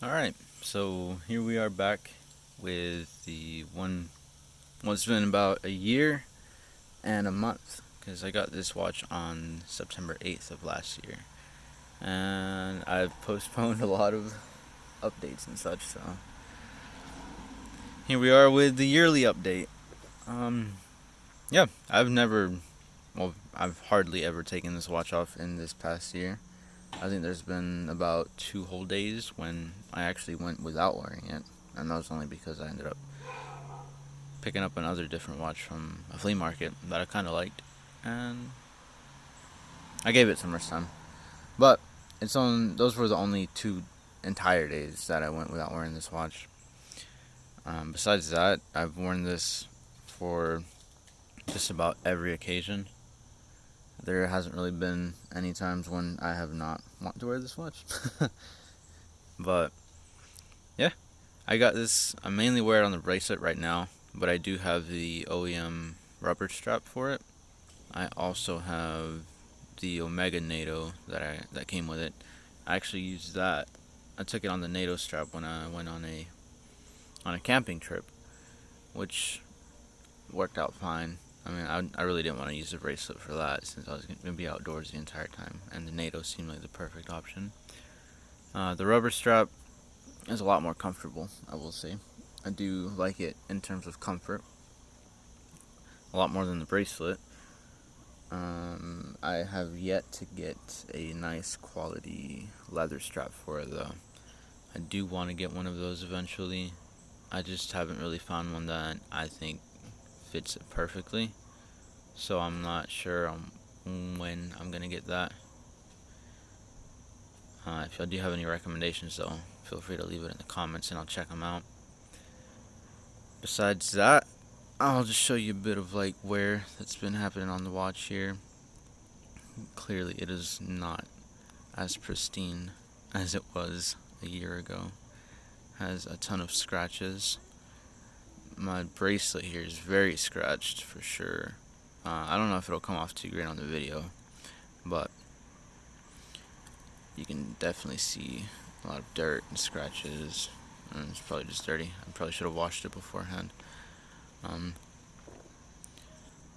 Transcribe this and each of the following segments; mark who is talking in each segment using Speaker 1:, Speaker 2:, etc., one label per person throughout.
Speaker 1: Alright, so here we are back with the one. Well, it's been about a year and a month because I got this watch on September 8th of last year. And I've postponed a lot of updates and such, so here we are with the yearly update. Um, yeah, I've hardly ever taken this watch off in this past year. I think there's been about 2 whole days when I actually went without wearing it, and that was only because I ended up picking up another different watch from a flea market that I kind of liked, and I gave it some rest time. But it's on. Those were the only 2 entire days that I went without wearing this watch. Besides that, I've worn this for just about every occasion. There hasn't really been any times when I have not want to wear this watch. But yeah, I got this. I mainly wear it on the bracelet right now, but I do have the OEM rubber strap for it. I also have the Omega NATO that came with it. I actually used that. I took it on the NATO strap when I went on a camping trip, which worked out fine. I mean, I really didn't want to use the bracelet for that since I was going to be outdoors the entire time, and the NATO seemed like the perfect option. The rubber strap is a lot more comfortable, I will say. I do like it in terms of comfort, a lot more than the bracelet. I have yet to get a nice quality leather strap for it though. I do want to get one of those eventually. I just haven't really found one that I think fits it perfectly. So I'm not sure when I'm gonna get that. If y'all do have any recommendations though, feel free to leave it in the comments and I'll check them out. Besides that, I'll just show you a bit of like wear that's been happening on the watch here. Clearly it is not as pristine as it was a year ago. Has a ton of scratches. My bracelet here is very scratched for sure. I don't know if it'll come off too great on the video, but you can definitely see a lot of dirt and scratches, and it's probably just dirty. I probably should have washed it beforehand. Um,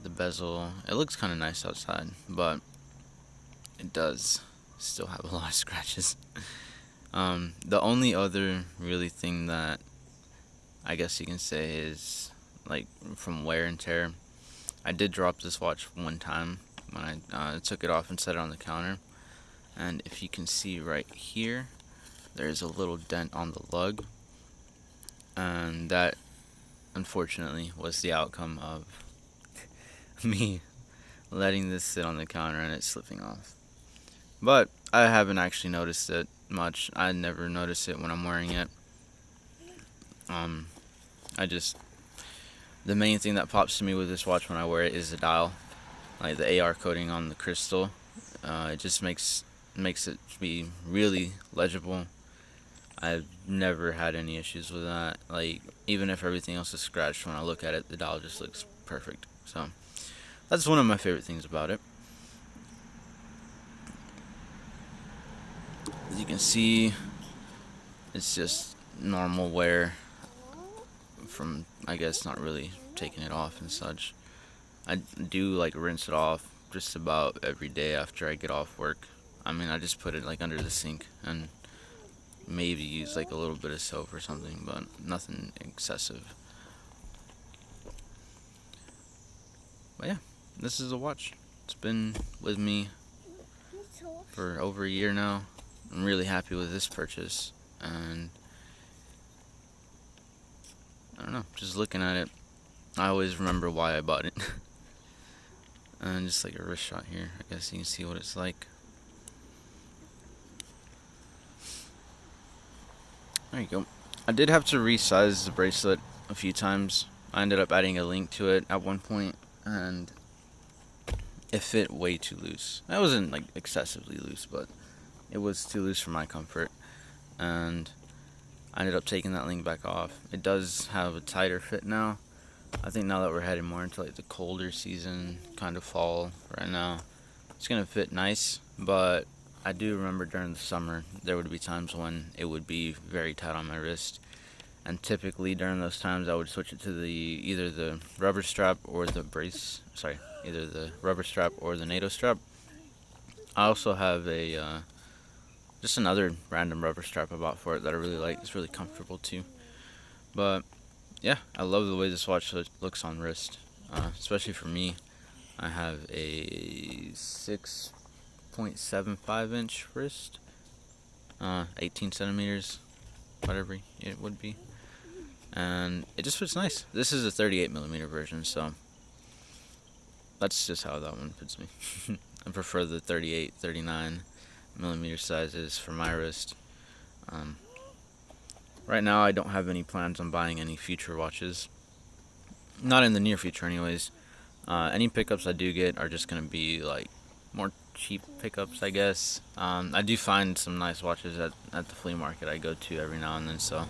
Speaker 1: the bezel, it looks kind of nice outside, but it does still have a lot of scratches. The only other really thing that I guess you can say is like from wear and tear. I did drop this watch one time when I took it off and set it on the counter, and if you can see right here, there's a little dent on the lug, and that unfortunately was the outcome of me letting this sit on the counter and it slipping off. But I haven't actually noticed it much. I never notice it when I'm wearing it. I just the main thing that pops to me with this watch when I wear it is the dial, like the AR coating on the crystal. It just makes it be really legible. I've never had any issues with that. Like even if everything else is scratched, when I look at it, the dial just looks perfect. So that's one of my favorite things about it. As you can see, it's just normal wear from, I guess, not really taking it off and such. I do like rinse it off just about every day after I get off work. I mean, I just put it like under the sink and maybe use like a little bit of soap or something, but nothing excessive. But yeah, this is a watch. It's been with me for over a year now. I'm really happy with this purchase, and I don't know, just looking at it, I always remember why I bought it. And just like a wrist shot here, I guess you can see what it's like. There you go. I did have to resize the bracelet a few times. I ended up adding a link to it at one point, and it fit way too loose. That wasn't like excessively loose, but it was too loose for my comfort, and I ended up taking that link back off. It does have a tighter fit now. I think now that we're heading more into like the colder season, kind of fall right now, it's gonna fit nice, but I do remember during the summer there would be times when it would be very tight on my wrist, and typically during those times I would switch it to either the rubber strap or the brace. Sorry, either the rubber strap or the NATO strap. I also have a just another random rubber strap I bought for it that I really like. It's really comfortable too. But yeah, I love the way this watch looks on wrist, especially for me. I have a 6.75 inch wrist, 18 centimeters, whatever it would be, and it just fits nice. This is a 38 millimeter version, so that's just how that one fits me. I prefer the 38, 39 millimeter sizes for my wrist. Right now I don't have any plans on buying any future watches, not in the near future anyways. Any pickups I do get are just going to be like more cheap pickups, I guess. I do find some nice watches at the flea market I go to every now and then, so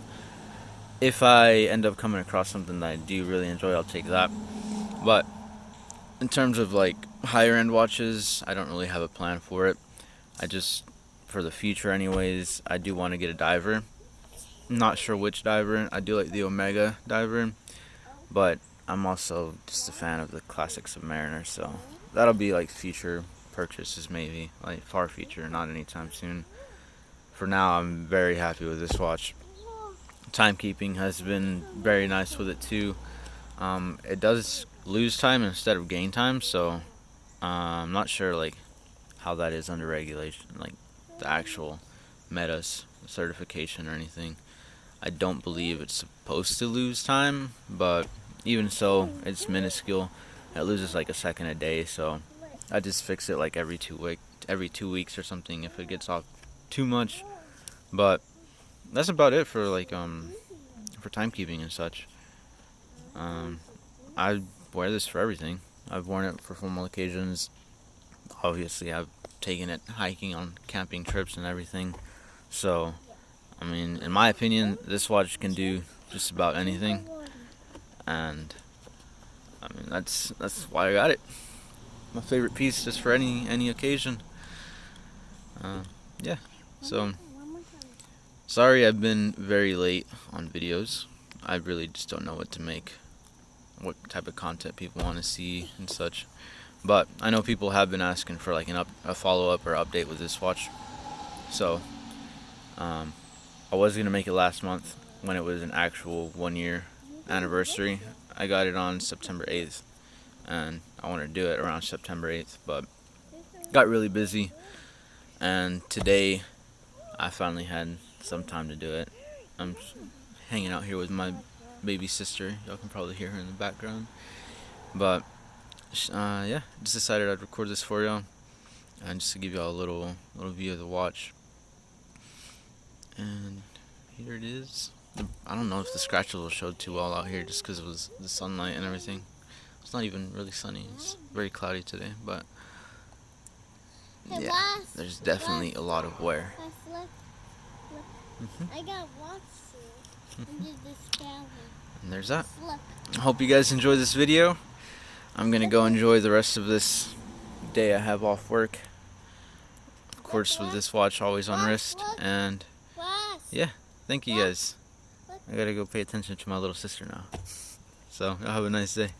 Speaker 1: if I end up coming across something that I do really enjoy, I'll take that. But in terms of like higher end watches, I don't really have a plan for it. I just, for the future anyways, I do want to get a diver. I'm not sure which diver. I do like the Omega diver, but I'm also just a fan of the classic Submariner, so that'll be like future purchases, maybe like far future, not anytime soon. For now, I'm very happy with this watch. Timekeeping has been very nice with it too. It does lose time instead of gain time, so I'm not sure like how that is under regulation, like the actual METAS certification or anything. I don't believe it's supposed to lose time, but even so, it's minuscule. It loses like a second a day, so I just fix it like every 2 weeks or something if it gets off too much. But that's about it for like for timekeeping and such. I wear this for everything. I've worn it for formal occasions. Obviously, I've taken it hiking on camping trips and everything. So, I mean, in my opinion, this watch can do just about anything. And I mean, that's why I got it. My favorite piece, just for any occasion. Yeah. So, sorry I've been very late on videos. I really just don't know what to make, what type of content people want to see and such. But I know people have been asking for like a follow-up or update with this watch. So, I was gonna make it last month when it was an actual 1 year anniversary. I got it on September 8th, and I wanted to do it around September 8th, but got really busy, and today I finally had some time to do it. I'm hanging out here with my baby sister. Y'all can probably hear her in the background, but yeah, just decided I'd record this for y'all, and just to give y'all a little view of the watch. And here it is. I don't know if the scratches will show too well out here just because it was the sunlight and everything. It's not even really sunny. It's very cloudy today, but yeah, there's definitely a lot of wear.
Speaker 2: I got watch
Speaker 1: And there's that. I hope you guys enjoy this video. I'm gonna go enjoy the rest of this day I have off work. Of course, with this watch always on wrist, and yeah, thank you guys. I gotta go pay attention to my little sister now. So, y'all have a nice day.